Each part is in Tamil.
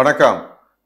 வணக்கம்.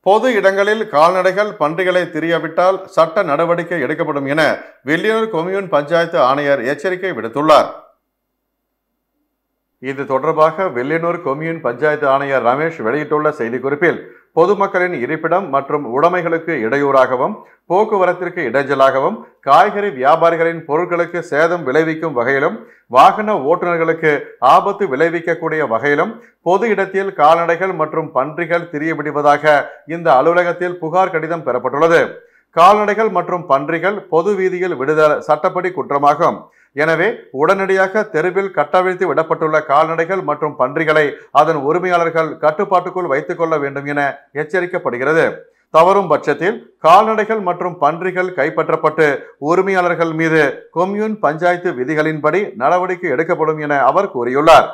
பொது இடங்களில் கால்நடைகள் பன்றிகளை திரியவிட்டால் சட்ட நடவடிக்கை எடுக்கப்படும் என வில்லியனூர் கொம்யூன் பஞ்சாயத்து ஆணையர் எச்சரிக்கை விடுத்துள்ளார். இது தொடர்பாக வில்லியனூர் கொம்யூன் பஞ்சாயத்து ஆணையர் ரமேஷ் வெளியிட்டுள்ள செய்திக்குறிப்பில், பொதுமக்களின் இருப்பிடம் மற்றும் உடைமைகளுக்கு இடையூறாகவும் போக்குவரத்திற்கு இடைஞ்சலாகவும் காய்கறி வியாபாரிகளின் பொருட்களுக்கு சேதம் விளைவிக்கும் வகையிலும் வாகன ஓட்டுநர்களுக்கு ஆபத்து விளைவிக்கக்கூடிய வகையிலும் பொது இடத்தில் கால்நடைகள் மற்றும் பன்றிகள் திரியவிடுவதாக இந்த அலுவலகத்தில் புகார் கடிதம் பெறப்பட்டுள்ளது. கால்நடைகள் மற்றும் பன்றிகள் பொது வீதியில் விடுதல் சட்டப்படி குற்றமாகும். எனவே உடனடியாக தெருவில் கட்டவிழ்த்து விடப்பட்டுள்ள கால்நடைகள் மற்றும் பன்றிகளை அதன் உரிமையாளர்கள் கட்டுப்பாட்டுக்குள் வைத்துக் கொள்ள வேண்டும் என எச்சரிக்கப்படுகிறது. தவறும் பட்சத்தில் கால்நடைகள் மற்றும் பன்றிகள் கைப்பற்றப்பட்டு உரிமையாளர்கள் மீது கொம்யூன் பஞ்சாயத்து விதிகளின்படி நடவடிக்கை எடுக்கப்படும் என அவர் கூறியுள்ளார்.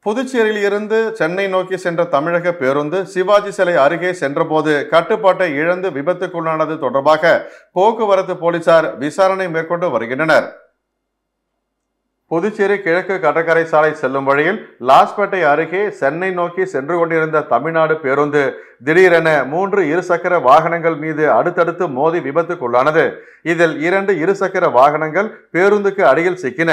புதுச்சேரியில் இருந்து சென்னை நோக்கி சென்ற தமிழக பேருந்து சிவாஜி சிலை அருகே சென்றபோது கட்டுப்பாட்டை இழந்து விபத்துக்குள்ளானது தொடர்பாக போக்குவரத்து போலீசார் விசாரணை மேற்கொண்டு வருகின்றனர். புதுச்சேரி கிழக்கு கடற்கரை சாலை செல்லும் வழியில் லாஸ்பேட்டை அருகே சென்னை நோக்கி சென்று கொண்டிருந்த தமிழ்நாடு பேருந்து திடீரென 3 இருசக்கர வாகனங்கள் மீது அடுத்தடுத்து மோதி விபத்துக்குள்ளானது. இதில் 2 இருசக்கர வாகனங்கள் பேருந்துக்கு அடியில் சிக்கின.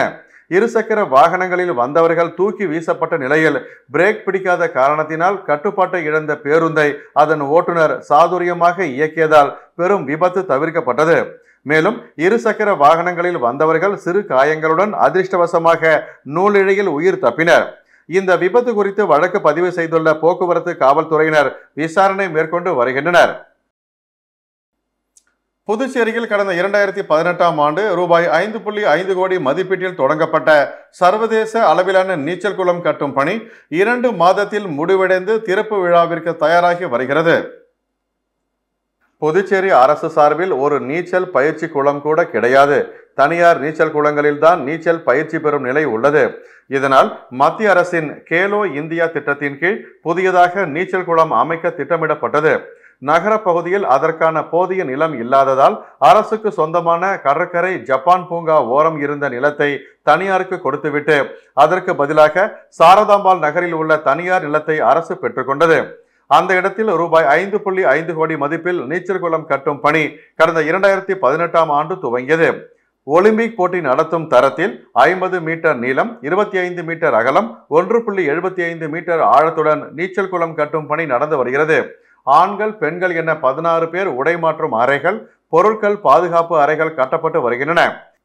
இருசக்கர வாகனங்களில் வந்தவர்கள் தூக்கி வீசப்பட்ட நிலையில் பிரேக் பிடிக்காத காரணத்தினால் கட்டுப்பாட்டை இழந்த பேருந்தை அதன் ஓட்டுநர் சாதுரியமாக இயக்கியதால் பெரும் விபத்து தவிர்க்கப்பட்டது. மேலும் இருசக்கர வாகனங்களில் வந்தவர்கள் சிறு காயங்களுடன் அதிர்ஷ்டவசமாக நூலிழையில் உயிர் தப்பினர். இந்த விபத்து குறித்து வழக்கு பதிவு செய்துள்ள போக்குவரத்து காவல்துறையினர் விசாரணை மேற்கொண்டு வருகின்றனர். புதுச்சேரியில் கடந்த 2018ஆம் ஆண்டு ரூபாய் 5.5 கோடி மதிப்பீட்டில் தொடங்கப்பட்ட சர்வதேச அளவிலான நீச்சல் குளம் கட்டும் பணி 2 மாதத்தில் முடிவடைந்து திறப்பு விழாவிற்கு தயாராகி வருகிறது. புதுச்சேரி அரசு சார்பில் ஒரு நீச்சல் பயிற்சி குளம் கூட கிடையாது. தனியார் நீச்சல் குளங்களில் தான் நீச்சல் பயிற்சி பெறும் நிலை உள்ளது. இதனால் மத்திய அரசின் கேலோ இந்தியா திட்டத்தின் கீழ் புதியதாக நீச்சல் குளம் அமைக்க திட்டமிடப்பட்டது. நகர பகுதியில் அதற்கான போதிய நிலம் இல்லாததால் அரசுக்கு சொந்தமான கடற்கரை ஜப்பான் பூங்கா ஓரம் இருந்த நிலத்தை தனியாருக்கு கொடுத்துவிட்டு அதற்கு பதிலாக சாரதாம்பாள் நகரில் உள்ள தனியார் நிலத்தை அரசு பெற்றுக்கொண்டது. அந்த இடத்தில் ரூபாய் 5.5 கோடி மதிப்பில் நீச்சல் குளம் கட்டும் பணி கடந்த 2018ஆம் ஆண்டு துவங்கியது. ஒலிம்பிக் போட்டி நடத்தும் தரத்தில் 50 மீட்டர் நீளம், 25 மீட்டர் அகலம், 1.75 மீட்டர் ஆழத்துடன் நீச்சல் குளம் கட்டும் பணி நடந்து வருகிறது. ஆண்கள் பெண்கள் என 16 பேர் உடைமாற்றும் அறைகள், பொருட்கள் பாதுகாப்பு அறைகள் கட்டப்பட்டு வருகின்றன.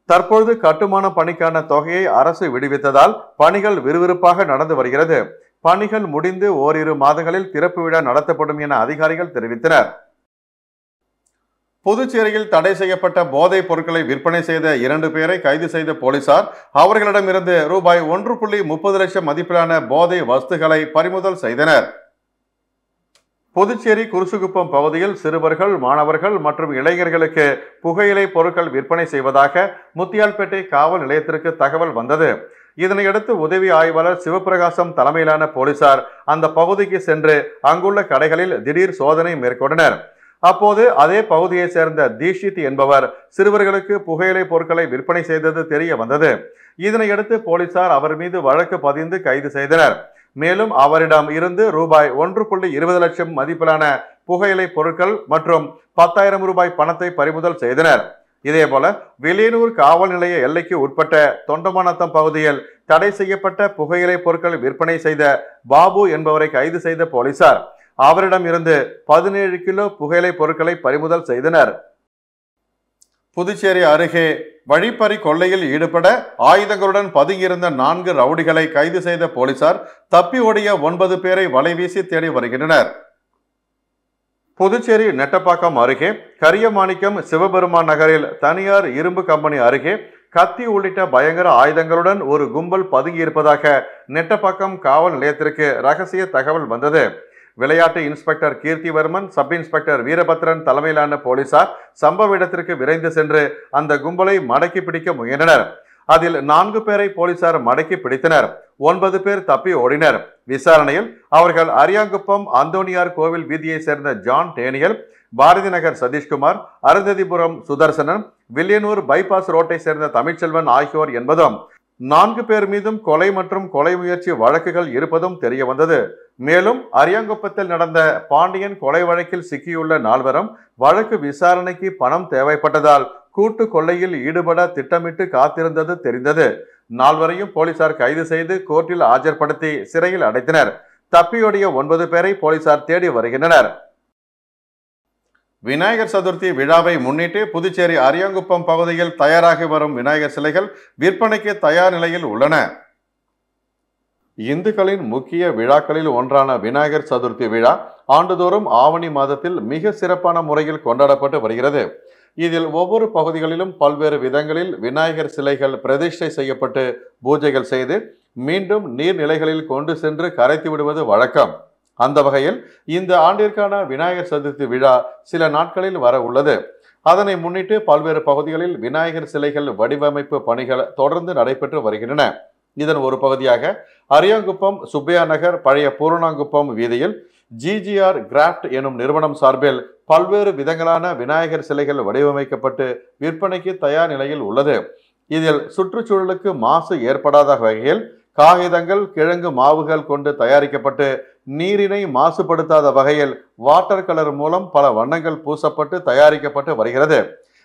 தற்பொழுது கட்டுமான பணிக்கான தொகையை அரசு விடுவித்ததால் பணிகள் விறுவிறுப்பாக நடந்து வருகிறது. பணிகள் முடிந்து ஓரிரு மாதங்களில் திறப்பு விழா நடத்தப்படும் என அதிகாரிகள் தெரிவித்தனர். புதுச்சேரியில் தடை செய்யப்பட்ட போதைப் பொருட்களை விற்பனை செய்த 2 பேரை கைது செய்த போலீசார் அவர்களிடமிருந்து ரூபாய் 1.30 லட்சம் மதிப்பிலான போதை வஸ்துகளை பறிமுதல் செய்தனர். புதுச்சேரி குருசுகுப்பம் பகுதியில் சிறுவர்கள், மாணவர்கள் மற்றும் இளைஞர்களுக்கு புகையிலை பொருட்கள் விற்பனை செய்வதாக முத்தியால்பேட்டை காவல் நிலையத்திற்கு தகவல் வந்தது. இதனையடுத்து உதவி ஆய்வாளர் சிவபிரகாசம் தலைமையிலான போலீசார் அந்த பகுதிக்கு சென்று அங்குள்ள கடைகளில் திடீர் சோதனை மேற்கொண்டனர். அப்போது அதே பகுதியை சேர்ந்த தீஷித் என்பவர் சிறுவர்களுக்கு புகையிலை பொருட்களை விற்பனை செய்தது தெரிய வந்தது. இதனையடுத்து போலீசார் அவர் மீது வழக்கு பதிந்து கைது செய்தனர். மேலும் அவரிடம் இருந்து ரூபாய் 1.20 லட்சம் மதிப்பிலான புகையிலை பொருட்கள் மற்றும் 10,000 ரூபாய் பணத்தை பறிமுதல் செய்தனர். இதேபோல வில்லியனூர் காவல் நிலைய எல்லைக்கு உட்பட்ட தொண்டமானத்தம் பகுதியில் தடை செய்யப்பட்ட புகையிலை பொருட்கள் விற்பனை செய்த பாபு என்பவரை கைது செய்த போலீசார் அவரிடம் இருந்து 17 கிலோ புகையிலை பொருட்களை பறிமுதல் செய்தனர். புதுச்சேரி அருகே வழிப்பறி கொள்ளையில் ஈடுபட ஆயுதங்களுடன் பதுங்கியிருந்த 4 ரவுடிகளை கைது செய்த போலீசார் தப்பி ஓடிய 9 பேரை வலைவீசி தேடி வருகின்றனர். புதுச்சேரி நெட்டப்பாக்கம் அருகே கரியமாணிக்கம் சிவபெருமான் நகரில் தனியார் இரும்பு கம்பெனி அருகே கத்தி உள்ளிட்ட பயங்கர ஆயுதங்களுடன் ஒரு கும்பல் பதுங்கியிருப்பதாக நெட்டப்பாக்கம் காவல் நிலையத்திற்கு ரகசிய தகவல் வந்தது. விளையாட்டு inspector Keerthivarman, sub inspector Veerabhadran தலைமையிலான போலீசார் சம்பவ இடத்திற்கு விரைந்து சென்று அந்த கும்பலை மடக்கி பிடிக்க முயன்றனர். அதில் 4 பேரை போலீசார் மடக்கி பிடித்தனர். 9 பேர் தப்பி ஓடினர். விசாரணையில் அவர்கள் அரியாங்குப்பம் அந்தோனியார் கோவில் வீதியை சேர்ந்த John Daniel, Bharathi Nagar Satishkumar, Arundhathipuram Sudarsanan, Villianur bypass ரோட்டை சேர்ந்த தமிழ்ச்செல்வன் ஆகியோர் என்பதும் 4 பேர் மீதும் கொலை மற்றும் கொலை முயற்சி வழக்குகள் இருப்பதும் தெரிய வந்தது. மேலும் அரியாங்குப்பத்தில் நடந்த பாண்டியன் கொலை வழக்கில் சிக்கியுள்ள நால்வரும் வழக்கு விசாரணைக்கு பணம் தேவைப்பட்டதால் கூட்டு கொள்ளையில் ஈடுபட திட்டமிட்டு காத்திருந்தது தெரிந்தது. நால்வரையும் போலீசார் கைது செய்து கோர்ட்டில் ஆஜர்படுத்தி சிறையில் அடைத்தனர். தப்பியோடிய 9 பேரை போலீசார் தேடி வருகின்றனர். விநாயகர் சதுர்த்தி விழாவை முன்னிட்டு புதுச்சேரி அரியாங்குப்பம் பகுதியில் தயாராகி வரும் விநாயகர் சிலைகள் விற்பனைக்கு தயார் நிலையில் உள்ளன. இந்துக்களின் முக்கிய விழாக்களில் ஒன்றான விநாயகர் சதுர்த்தி விழா ஆண்டுதோறும் ஆவணி மாதத்தில் மிக சிறப்பான முறையில் கொண்டாடப்பட்டு வருகிறது. இதில் ஒவ்வொரு பகுதிகளிலும் பல்வேறு விதங்களில் விநாயகர் சிலைகள் பிரதிஷ்டை செய்யப்பட்டு பூஜைகள் செய்து மீண்டும் நீர்நிலைகளில் கொண்டு சென்று கரைத்து விடுவது வழக்கம். அந்த வகையில் இந்த ஆண்டிற்கான விநாயகர் சதுர்த்தி விழா சில நாட்களில் வர உள்ளது. அதனை முன்னிட்டு பல்வேறு பகுதிகளில் விநாயகர் சிலைகள் வடிவமைப்பு பணிகள் தொடர்ந்து நடைபெற்று வருகின்றன. இதன் ஒரு பகுதியாக அரியாங்குப்பம் சுப்பையா நகர் பழைய பூரணாங்குப்பம் வீதியில் GGR கிராஃப்ட் எனும் நிறுவனம் சார்பில் பல்வேறு விதங்களான விநாயகர் சிலைகள் வடிவமைக்கப்பட்டு விற்பனைக்கு தயார் நிலையில் உள்ளது. இதில் சுற்றுச்சூழலுக்கு மாசு ஏற்படாத வகையில் காகிதங்கள் கிழங்கு மாவுகள் கொண்டு தயாரிக்கப்பட்டு நீரினை மாசுபடுத்தாத வகையில் வாட்டர் கலர் மூலம் பல வண்ணங்கள் பூசப்பட்டு தயாரிக்கப்பட்டு வருகிறது.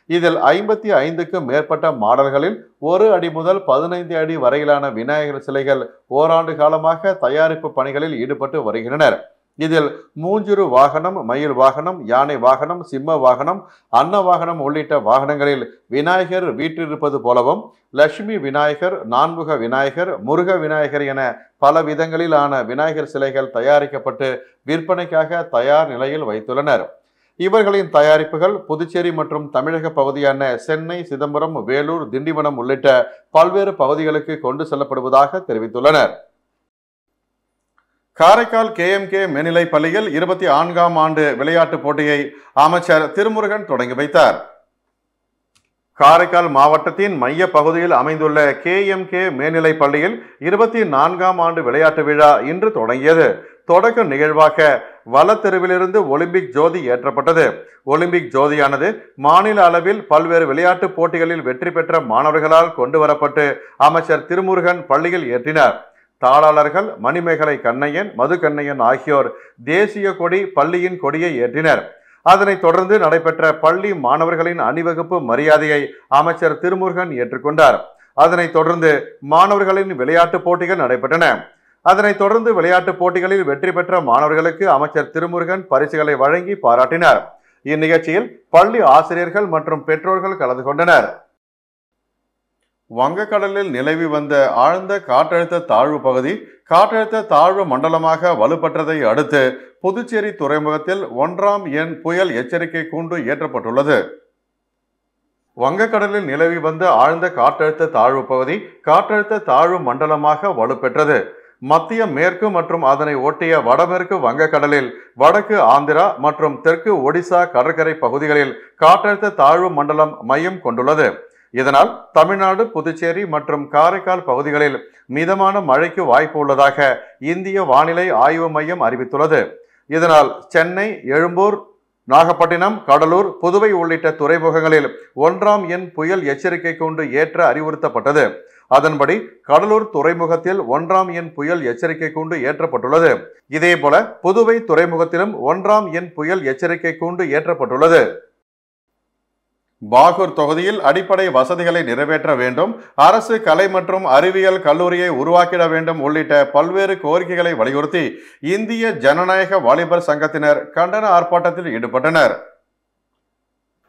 இதில் 55க்கும் மேற்பட்ட மாடல்களில் 1 அடி முதல் 15 அடி வரையிலான விநாயகர் சிலைகள் ஓராண்டு காலமாக தயாரிப்பு பணிகளில் ஈடுபட்டு வருகின்றனர். இதில் மூஞ்சுரு வாகனம், மயில் வாகனம், யானை வாகனம், சிம்ம வாகனம், அன்ன வாகனம் உள்ளிட்ட வாகனங்களில் விநாயகர் வீற்றிருப்பது போலவும் லட்சுமி விநாயகர், நான்முக விநாயகர், முருக விநாயகர் என பல விதங்களிலான விநாயகர் சிலைகள் தயாரிக்கப்பட்டு விற்பனைக்காக தயார் நிலையில் வைத்துள்ளனர். இவர்களின் தயாரிப்புகள் புதுச்சேரி மற்றும் தமிழக பகுதியான சென்னை, சிதம்பரம், வேலூர், திண்டிவனம் உள்ளிட்ட பல்வேறு பகுதிகளுக்கு கொண்டு செல்லப்படுவதாக தெரிவித்துள்ளனர். காரைக்கால் KMK மேல்நிலை பள்ளியில் 24ஆம் ஆண்டு விளையாட்டுப் போட்டியை அமைச்சர் திருமுருகன் தொடங்கி வைத்தார். காரைக்கால் மாவட்டத்தின் மைய பகுதியில் அமைந்துள்ள KMK மேல்நிலை பள்ளியில் 24ஆம் ஆண்டு விளையாட்டு விழா இன்று தொடங்கியது. தொடக்க நிகழ்வாக வலத்தெருவிலிருந்து ஒலிம்பிக் ஜோதி ஏற்றப்பட்டது. ஒலிம்பிக் ஜோதியானது மாநில அளவில் பல்வேறு விளையாட்டுப் போட்டிகளில் வெற்றி பெற்ற மாணவர்களால் கொண்டு வரப்பட்டு அமைச்சர் திருமுருகன் பள்ளியில் ஏற்றினார். தாளாளர்கள் மணிமேகலை கண்ணையன், மது கண்ணையன் ஆகியோர் தேசிய கொடி பள்ளியின் கொடியை ஏற்றினர். அதனைத் தொடர்ந்து நடைபெற்ற பள்ளி மாணவர்களின் அணிவகுப்பு மரியாதையை அமைச்சர் திருமுருகன் ஏற்றுக்கொண்டார். அதனைத் தொடர்ந்து மாணவர்களின் விளையாட்டுப் போட்டிகள் நடைபெற்றன. அதனைத் தொடர்ந்து விளையாட்டுப் போட்டிகளில் வெற்றி பெற்ற மாணவர்களுக்கு அமைச்சர் திருமுருகன் பரிசுகளை வழங்கி பாராட்டினார். இந்நிகழ்ச்சியில் பள்ளி ஆசிரியர்கள் மற்றும் பெற்றோர்கள் கலந்து கொண்டனர். வங்கக்கடலில் நிலவி வந்த ஆழ்ந்த காற்றழுத்த தாழ்வு பகுதி காற்றழுத்த தாழ்வு மண்டலமாக வலுப்பெற்றதை அடுத்து புதுச்சேரி துறைமுகத்தில் 1ஆம் எண் புயல் எச்சரிக்கை கூண்டு ஏற்றப்பட்டுள்ளது. வங்கக்கடலில் நிலவி வந்த ஆழ்ந்த காற்றழுத்த தாழ்வு பகுதி காற்றழுத்த தாழ்வு மண்டலமாக வலுப்பெற்றது. மத்திய மேற்கு மற்றும் அதனை ஒட்டிய வடமேற்கு வங்கக்கடலில் வடக்கு ஆந்திரா மற்றும் தெற்கு ஒடிசா கடற்கரை பகுதிகளில் காற்றழுத்த தாழ்வு மண்டலம் மையம் கொண்டுள்ளது. இதனால் தமிழ்நாடு, புதுச்சேரி மற்றும் காரைக்கால் பகுதிகளில் மிதமான மழைக்கு வாய்ப்பு உள்ளதாக இந்திய வானிலை ஆய்வு மையம் அறிவித்துள்ளது. இதனால் சென்னை, எழும்பூர், நாகப்பட்டினம், கடலூர், புதுவை உள்ளிட்ட துறைமுகங்களில் 1ஆம் எண் புயல் எச்சரிக்கை கூண்டு ஏற்ற அறிவுறுத்தப்பட்டது. அதன்படி கடலூர் துறைமுகத்தில் 1ஆம் எண் புயல் எச்சரிக்கை கூண்டு ஏற்றப்பட்டுள்ளது. இதேபோல புதுவை துறைமுகத்திலும் 1ஆம் எண் புயல் எச்சரிக்கை கூண்டு ஏற்றப்பட்டுள்ளது. பாகூர் தொகுதியில் அடிப்படை வசதிகளை நிறைவேற்ற வேண்டும், அரசு கலை மற்றும் அறிவியல் கல்லூரியை உருவாக்கிட வேண்டும் உள்ளிட்ட பல்வேறு கோரிக்கைகளை வலியுறுத்தி இந்திய ஜனநாயக வாலிபர் சங்கத்தினர் கண்டன ஆர்ப்பாட்டத்தில் ஈடுபட்டனர்.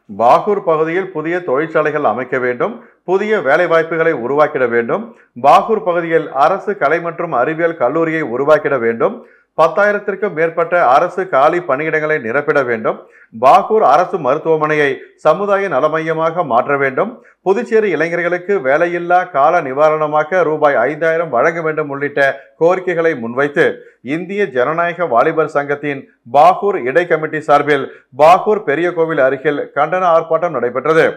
பாகூர் பகுதியில் புதிய தொழிற்சாலைகள் அமைக்க வேண்டும், புதிய வேலைவாய்ப்புகளை உருவாக்கிட வேண்டும், பாகூர் பகுதியில் அரசு கலை மற்றும் அறிவியல் கல்லூரியை உருவாக்கிட வேண்டும், 10,000க்கும் மேற்பட்ட அரசு காலி பணியிடங்களை நிரப்பிட வேண்டும், பாகூர் அரசு மருத்துவமனையை சமுதாய நலமையமாக மாற்ற வேண்டும், புதுச்சேரி இளைஞர்களுக்கு வேலையில்லா கால நிவாரணமாக ரூபாய் 5,000 வழங்க வேண்டும் உள்ளிட்ட கோரிக்கைகளை முன்வைத்து இந்திய ஜனநாயக வாலிபர் சங்கத்தின் பாகூர் இடை கமிட்டி சார்பில் பாகூர் பெரிய கோவில் அருகில் கண்டன ஆர்ப்பாட்டம் நடைபெற்றது.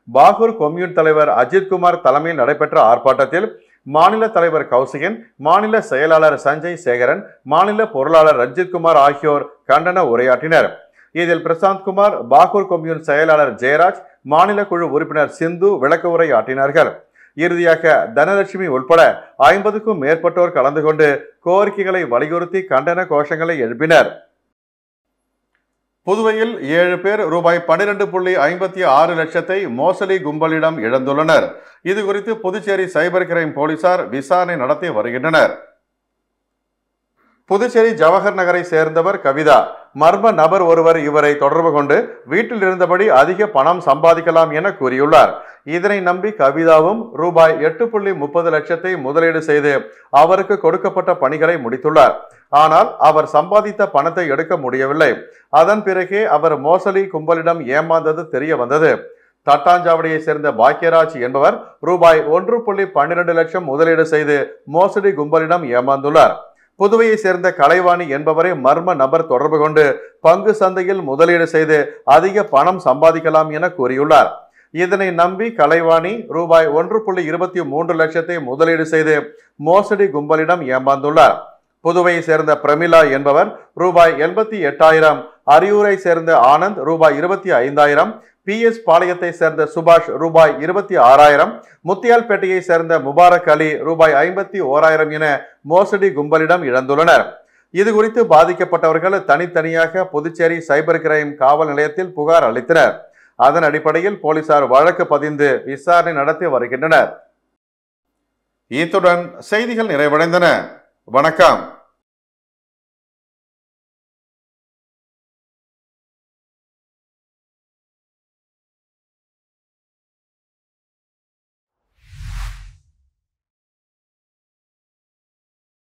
பாகூர் கொம்யூன் தலைவர் அஜித்குமார் தலைமையில் நடைபெற்ற ஆர்ப்பாட்டத்தில் மாநில தலைவர் கௌசிகன், மாநில செயலாளர் சஞ்சய் சேகரன், மாநில பொருளாளர் ரஞ்சித்குமார் ஆகியோர் கண்டன உரையாற்றினர். இதில் பிரசாந்த் குமார், பாகூர் கொம்யூன் செயலாளர் ஜெயராஜ், மாநில குழு உறுப்பினர் சிந்து விளக்க உரை ஆற்றினார்கள். இறுதியாக தனலட்சுமி உட்பட 50க்கும் மேற்பட்டோர் கலந்து கொண்டு கோரிக்கைகளை வலியுறுத்தி கண்டன கோஷங்களை எழுப்பினர். புதுவையில் 7 பேர் ரூபாய் 12.56 லட்சத்தை மோசடி கும்பலிடம் இழந்துள்ளனர். இது குறித்து புதுச்சேரி சைபர் கிரைம் போலீசார் விசாரணை நடத்தி வருகின்றனர். புதுச்சேரி ஜவஹர் நகரை சேர்ந்தவர் கவிதா. மர்ம நபர் ஒருவர் இவரை தொடர்பு கொண்டு வீட்டில் இருந்தபடி அதிக பணம் சம்பாதிக்கலாம் என கூறியுள்ளார். இதனை நம்பி கவிதாவும் ரூபாய் 8.30 லட்சத்தை முதலீடு செய்து அவருக்கு கொடுக்கப்பட்ட பணிகளை முடித்துள்ளார். ஆனால் அவர் சம்பாதித்த பணத்தை எடுக்க முடியவில்லை. அதன் பிறகே அவர் மோசடி கும்பலிடம் ஏமாந்தது தெரிய வந்தது. தட்டாஞ்சாவடியை சேர்ந்த பாக்கியராஜ் என்பவர் ரூபாய் 1.12 லட்சம் முதலீடு செய்து மோசடி கும்பலிடம் ஏமாந்துள்ளார். புதுவையை சேர்ந்த கலைவாணி என்பவரை மர்ம நபர் தொடர்பு கொண்டு பங்கு சந்தையில் முதலீடு செய்து அதிக பணம் சம்பாதிக்கலாம் என கூறியுள்ளார். இதனை நம்பி கலைவாணி ரூபாய் 1.23 லட்சத்தை முதலீடு செய்து மோசடி கும்பலிடம் ஏமாந்துள்ளார். புதுவையை சேர்ந்த பிரமிளா என்பவர் ரூபாய் 88,000, அரியூரை சேர்ந்த ஆனந்த் ரூபாய் 25,000, PS பாளையத்தை சேர்ந்த சுபாஷ் ரூபாய் 26,000, முத்தியால்பேட்டையை சேர்ந்த முபாரக் அலி ரூபாய் 51,000 என மோசடி கும்பலிடம் இழந்துள்ளனர். இது குறித்து பாதிக்கப்பட்டவர்கள் தனித்தனியாக புதுச்சேரி சைபர் கிரைம் காவல் நிலையத்தில் புகார் அளித்தனர். அதன் அடிப்படையில் போலீசார் வழக்கு பதிந்து விசாரணை நடத்தி வருகின்றனர். இத்துடன் செய்திகள் நிறைவடைந்தன. வணக்கம்.